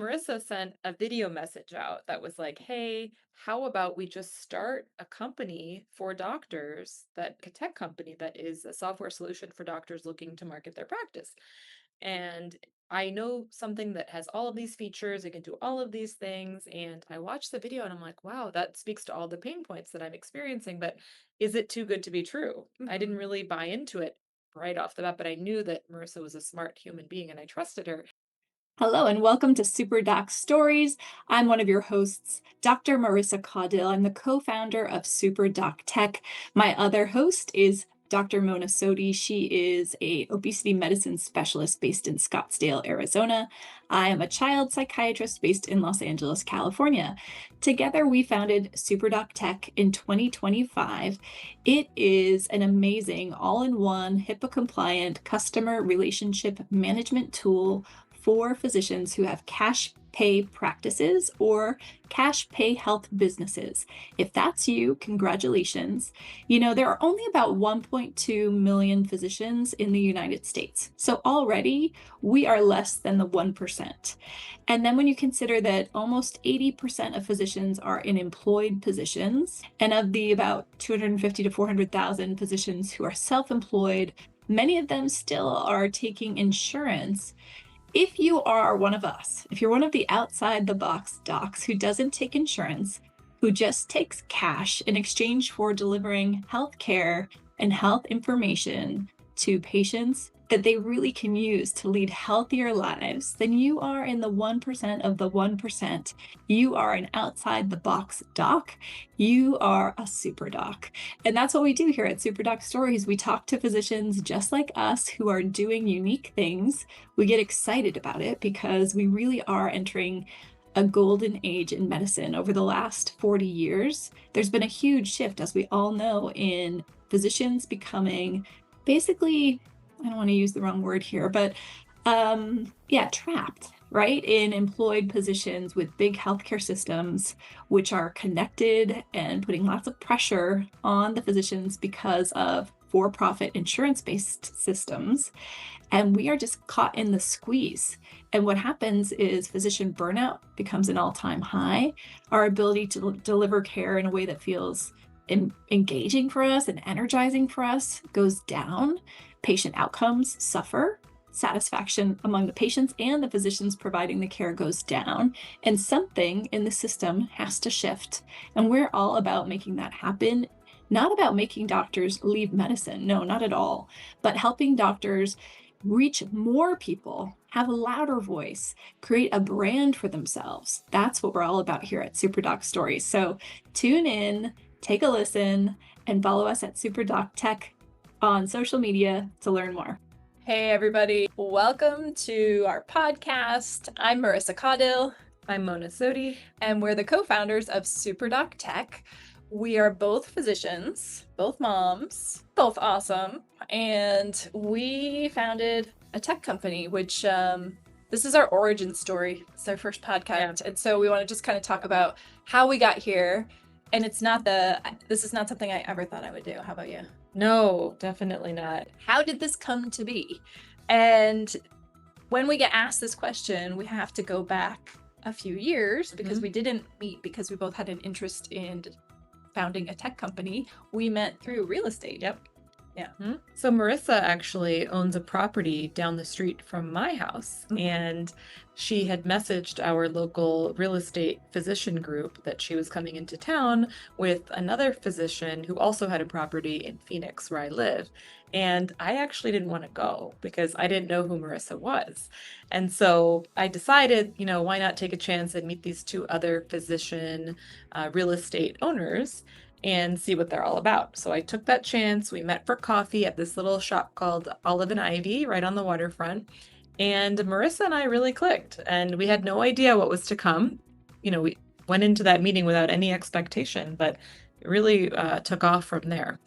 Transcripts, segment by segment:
Marissa sent a video message out that was like, hey, how about we just start a company for doctors, a tech company that is a software solution for doctors looking to market their practice. And I know something that has all of these features, it can do all of these things. And I watched the video and I'm like, wow, that speaks to all the pain points that I'm experiencing. But is it too good to be true? I didn't really buy into it right off the bat, but I knew that Marissa was a smart human being and I trusted her. Hello and welcome to Super Doc Stories. I'm one of your hosts, Dr. Marissa Caudill. I'm the co-founder of Super Doc Tech. My other host is Dr. Mona Sodhi. She is a obesity medicine specialist based in Scottsdale, Arizona. I am a child psychiatrist based in Los Angeles, California. Together, we founded Super Doc Tech in 2025. It is an amazing all-in-one HIPAA-compliant customer relationship management tool for physicians who have cash pay practices or cash pay health businesses. If that's you, congratulations. There are only about 1.2 million physicians in the United States. So already we are less than the 1%. And then when you consider that almost 80% of physicians are in employed positions, and of the about 250 to 400,000 physicians who are self-employed, many of them still are taking insurance. If you are one of us, if you're one of the outside the box docs who doesn't take insurance, who just takes cash in exchange for delivering healthcare and health information to patients that they really can use to lead healthier lives, then you are in the 1% of the 1%. You are an outside the box doc. You are a super doc. And that's what we do here at Super Doc Stories. We talk to physicians just like us who are doing unique things. We get excited about it because we really are entering a golden age in medicine. Over the last 40 years, there's been a huge shift, as we all know, in physicians becoming basically, I don't want to use the wrong word here, but trapped, right, in employed positions with big healthcare systems, which are connected and putting lots of pressure on the physicians because of for-profit insurance-based systems. And we are just caught in the squeeze. And what happens is physician burnout becomes an all-time high. Our ability to deliver care in a way that feels engaging for us and energizing for us goes down. Patient outcomes suffer. Satisfaction among the patients and the physicians providing the care goes down. And something in the system has to shift. And we're all about making that happen. Not about making doctors leave medicine. No, not at all. But helping doctors reach more people, have a louder voice, create a brand for themselves. That's what we're all about here at Super Doc Stories. So tune in, take a listen, and follow us at Super Doc Tech on social media to learn more. Hey everybody, welcome to our podcast. I'm Marissa Caudill. I'm Mona Sodhi. And we're the co-founders of Super Doc Tech. We are both physicians, both moms, both awesome. And we founded a tech company, which this is our origin story. It's our first podcast. Yeah. And so we want to just kind of talk about how we got here. And this is not something I ever thought I would do. How about you? No, definitely not. How did this come to be? And when we get asked this question, we have to go back a few years because we didn't meet because we both had an interest in founding a tech company. We met through real estate. Yep. Yeah. So Marissa actually owns a property down the street from my house, and she had messaged our local real estate physician group that she was coming into town with another physician who also had a property in Phoenix where I live. And I actually didn't want to go because I didn't know who Marissa was. And so I decided, why not take a chance and meet these two other physician real estate owners and see what they're all about. So I took that chance. We met for coffee at this little shop called Olive and Ivy right on the waterfront. And Marissa and I really clicked, and we had no idea what was to come. We went into that meeting without any expectation, but it really took off from there.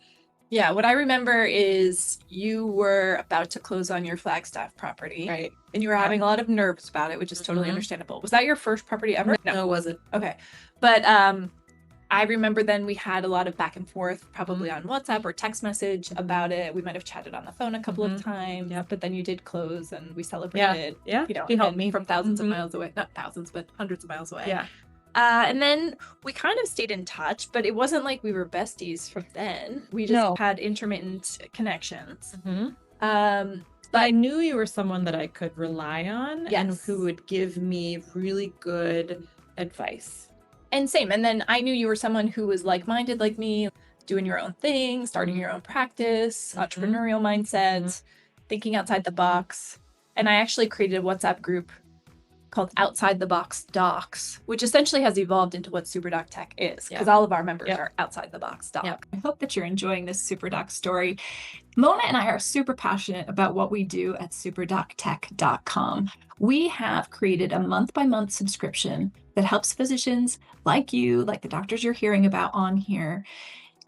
Yeah, what I remember is you were about to close on your Flagstaff property. Right. And you were having a lot of nerves about it, which is totally understandable. Was that your first property ever? No, it wasn't. Okay. But I remember then we had a lot of back and forth, probably on WhatsApp or text message about it. We might have chatted on the phone a couple of times, but then you did close and we celebrated, Yeah. you know, You helped me from thousands of miles away, not thousands, but hundreds of miles away. Yeah. And then we kind of stayed in touch, but it wasn't like we were besties from then. We just had intermittent connections. But I knew you were someone that I could rely on and who would give me really good advice. And same. And then I knew you were someone who was like-minded like me, doing your own thing, starting your own practice, entrepreneurial mindset, thinking outside the box. And I actually created a WhatsApp group called Outside the Box Docs, which essentially has evolved into what SuperDoc Tech is, because all of our members are outside the box doc. I hope that you're enjoying this SuperDoc story. Mona and I are super passionate about what we do at superdoctech.com. We have created a month-by-month subscription that helps physicians like you, like the doctors you're hearing about on here,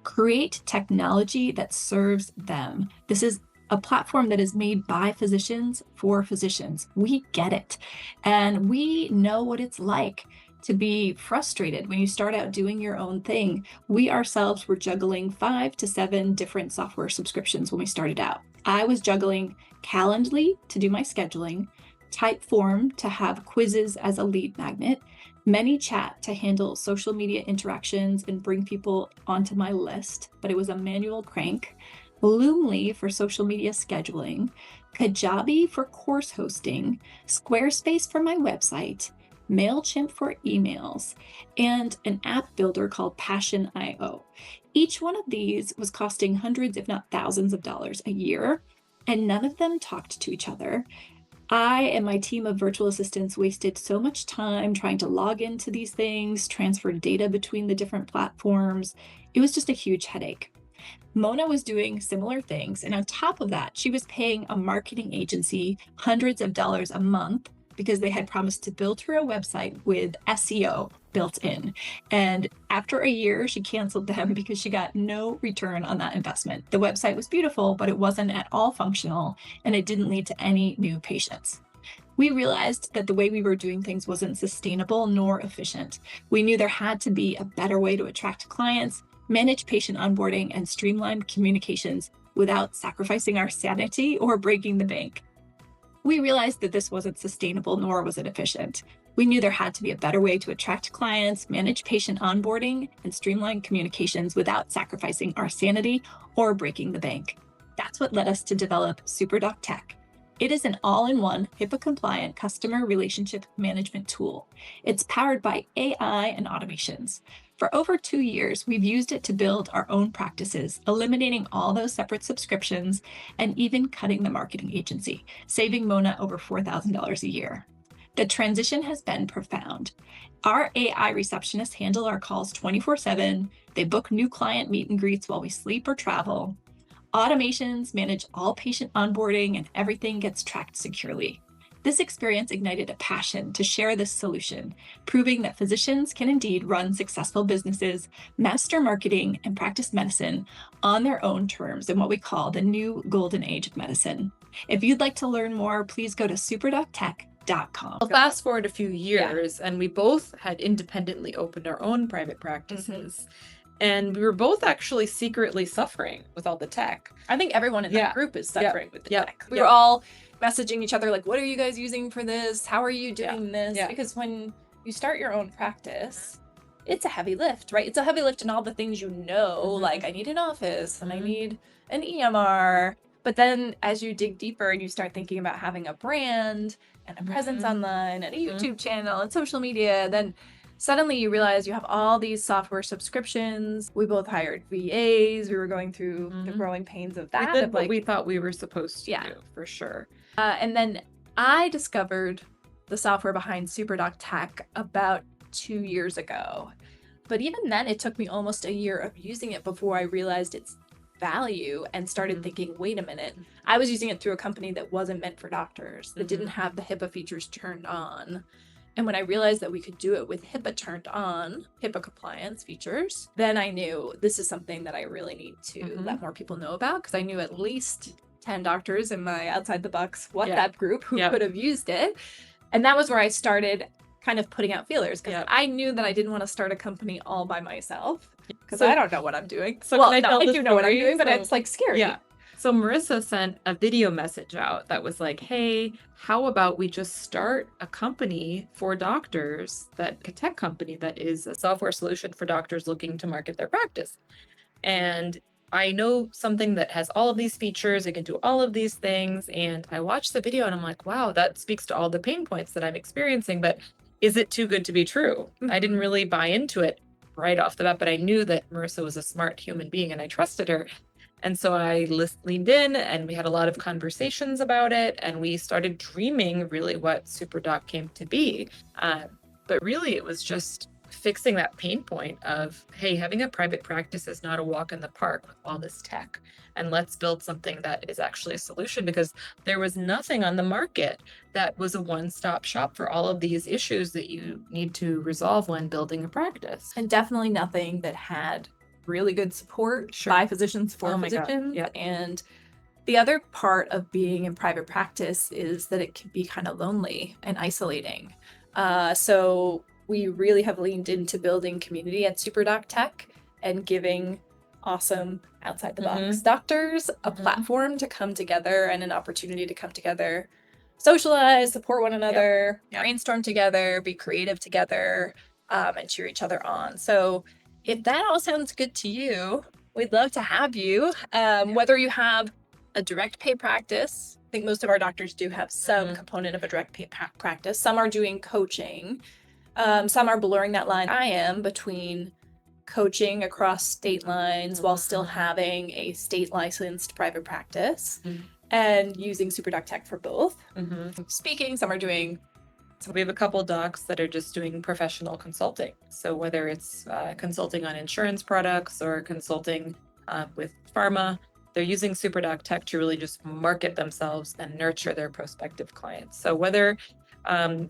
create technology that serves them. This is a platform that is made by physicians for physicians. We get it. And we know what it's like to be frustrated when you start out doing your own thing. We ourselves were juggling 5 to 7 different software subscriptions when we started out. I was juggling Calendly to do my scheduling, Typeform to have quizzes as a lead magnet, ManyChat to handle social media interactions and bring people onto my list, but it was a manual crank, Loomly for social media scheduling, Kajabi for course hosting, Squarespace for my website, MailChimp for emails, and an app builder called Passion.io. Each one of these was costing hundreds, if not thousands of dollars a year, and none of them talked to each other. I and my team of virtual assistants wasted so much time trying to log into these things, transfer data between the different platforms. It was just a huge headache. Mona was doing similar things, and on top of that, she was paying a marketing agency hundreds of dollars a month because they had promised to build her a website with SEO built in. And after a year, she canceled them because she got no return on that investment. The website was beautiful, but it wasn't at all functional, and it didn't lead to any new patients. We realized that the way we were doing things wasn't sustainable nor efficient. We knew there had to be a better way to attract clients, manage patient onboarding, and streamline communications without sacrificing our sanity or breaking the bank. We realized that this wasn't sustainable, nor was it efficient. We knew there had to be a better way to attract clients, manage patient onboarding, and streamline communications without sacrificing our sanity or breaking the bank. That's what led us to develop SuperDoc Tech. It is an all-in-one HIPAA-compliant customer relationship management tool. It's powered by AI and automations. For over 2 years, we've used it to build our own practices, eliminating all those separate subscriptions and even cutting the marketing agency, saving Mona over $4,000 a year. The transition has been profound. Our AI receptionists handle our calls 24/7. They book new client meet and greets while we sleep or travel. Automations manage all patient onboarding, and everything gets tracked securely. This experience ignited a passion to share this solution, proving that physicians can indeed run successful businesses, master marketing, and practice medicine on their own terms in what we call the new golden age of medicine. If you'd like to learn more, please go to superdoctech.com. Well, fast forward a few years, and we both had independently opened our own private practices. And we were both actually secretly suffering with all the tech. I think everyone in that group is suffering with the tech. We Yeah. were all messaging each other like, what are you guys using for this? How are you doing this? Yeah. Because when you start your own practice, it's a heavy lift, right? It's a heavy lift in all the things you know, like I need an office and I need an EMR. But then as you dig deeper and you start thinking about having a brand and a presence online and a YouTube channel and social media, then suddenly you realize you have all these software subscriptions. We both hired VAs. We were going through the growing pains of that. We did what we thought we were supposed to do, for sure. And then I discovered the software behind SuperDoc Tech about 2 years ago. But even then, it took me almost a year of using it before I realized its value and started thinking, wait a minute, I was using it through a company that wasn't meant for doctors, that didn't have the HIPAA features turned on. And when I realized that we could do it with HIPAA turned on, HIPAA compliance features, then I knew this is something that I really need to let more people know about, because I knew at least 10 doctors in my outside the box WhatsApp group who could have used it. And that was where I started kind of putting out feelers because Yeah. I knew that I didn't want to start a company all by myself because So- I don't know what I'm doing. So well, can I no, tell I the do know what I'm story? doing, but So- it's like scary. Yeah. So Marissa sent a video message out that was like, hey, how about we just start a company for doctors, a tech company that is a software solution for doctors looking to market their practice. And I know something that has all of these features, it can do all of these things. And I watched the video and I'm like, wow, that speaks to all the pain points that I'm experiencing, but is it too good to be true? I didn't really buy into it right off the bat, but I knew that Marissa was a smart human being and I trusted her. And so I leaned in and we had a lot of conversations about it. And we started dreaming really what SuperDoc came to be. But really, it was just fixing that pain point of, hey, having a private practice is not a walk in the park with all this tech. And let's build something that is actually a solution, because there was nothing on the market that was a one-stop shop for all of these issues that you need to resolve when building a practice. And definitely nothing that had really good support Sure. by physicians for Oh my God. physicians. Yeah. And the other part of being in private practice is that it can be kind of lonely and isolating. So we really have leaned into building community at SuperDoc Tech and giving awesome outside the box doctors a platform to come together and an opportunity to come together, socialize, support one another, brainstorm together, be creative together, and cheer each other on. So if that all sounds good to you, we'd love to have you. Whether you have a direct pay practice, I think most of our doctors do have some component of a direct pay practice. Some are doing coaching. Some are blurring that line I am between coaching across state lines while still having a state licensed private practice and using SuperDoc Tech for both. Speaking, some are doing. So we have a couple docs that are just doing professional consulting. So whether it's consulting on insurance products or consulting with pharma, they're using SuperDoc Tech to really just market themselves and nurture their prospective clients. So whether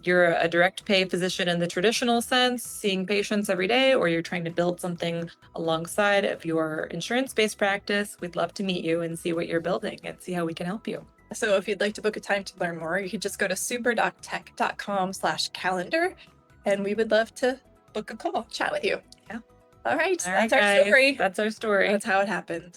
you're a direct pay physician in the traditional sense, seeing patients every day, or you're trying to build something alongside of your insurance-based practice, we'd love to meet you and see what you're building and see how we can help you. So if you'd like to book a time to learn more, you could just go to superdoctech.com/calendar, and we would love to book a call, chat with you. Yeah. All right. All right, That's our guys. story. That's our story. That's how it happened.